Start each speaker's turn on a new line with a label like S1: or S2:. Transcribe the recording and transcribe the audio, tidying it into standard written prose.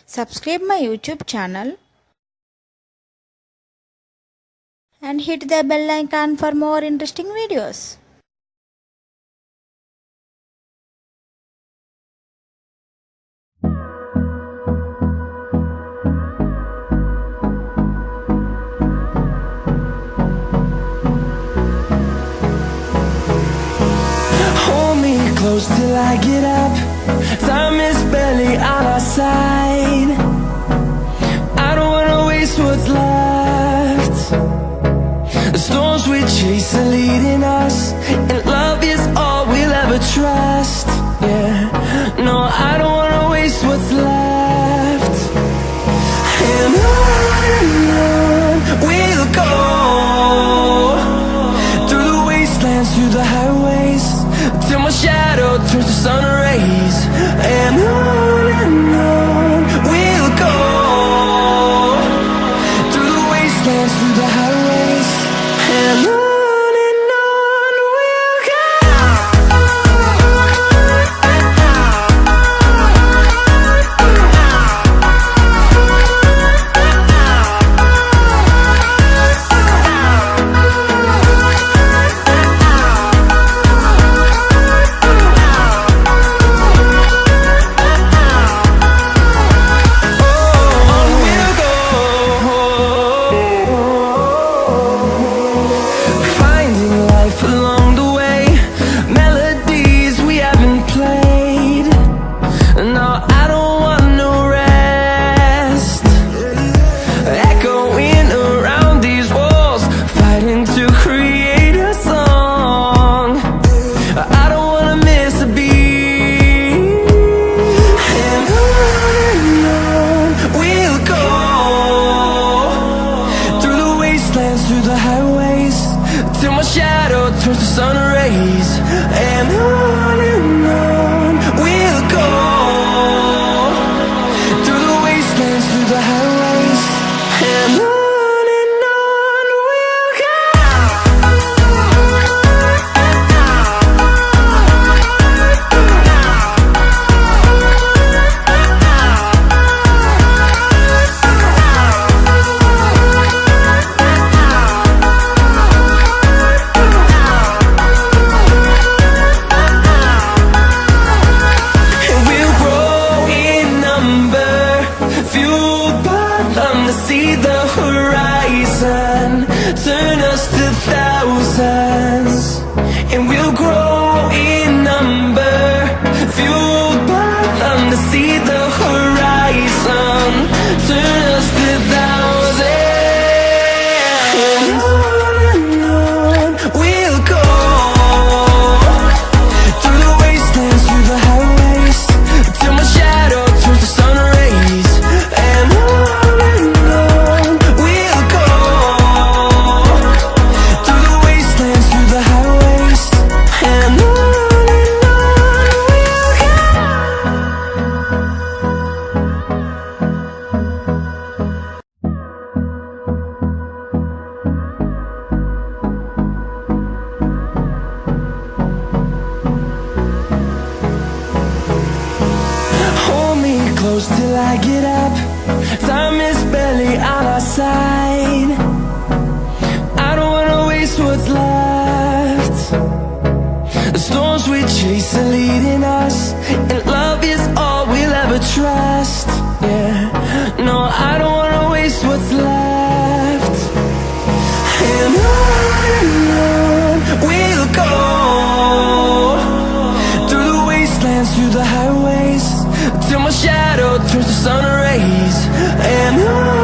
S1: Subscribe my YouTube channel and hit the bell icon for more interesting videos.
S2: Hold me close till I get up. Time is barely on our side. I don't wanna waste what's left. The storms we chase are leading us, and love is all we'll ever trust. Yeah, no, I don't wanna waste what's left. And on we'll go, through the wastelands, through the highways, till my shadow turns to sun rays. And on we'll go, through the wastelands, through the highways, and on we'll go. Through the highways, till my shadow turns to sun rays. And on we'll go, through the wastelands, through the highways, and on we'll go. See the horizon, turn us to thousands, and we'll grow in number, fueled by them to see the horizon, turn us to thousands. And on we'll go, through the wastelands, through the highways, till my shadow turns to sun rays. And close till I get up. Time is barely on our side. I don't wanna waste what's left. The storms we chase are leading us, and love is all we'll ever trust. Yeah, no, I don't wanna waste what's left. And on we'll go, through the wastelands, through the highways, till my shadow turns to sun rays. And on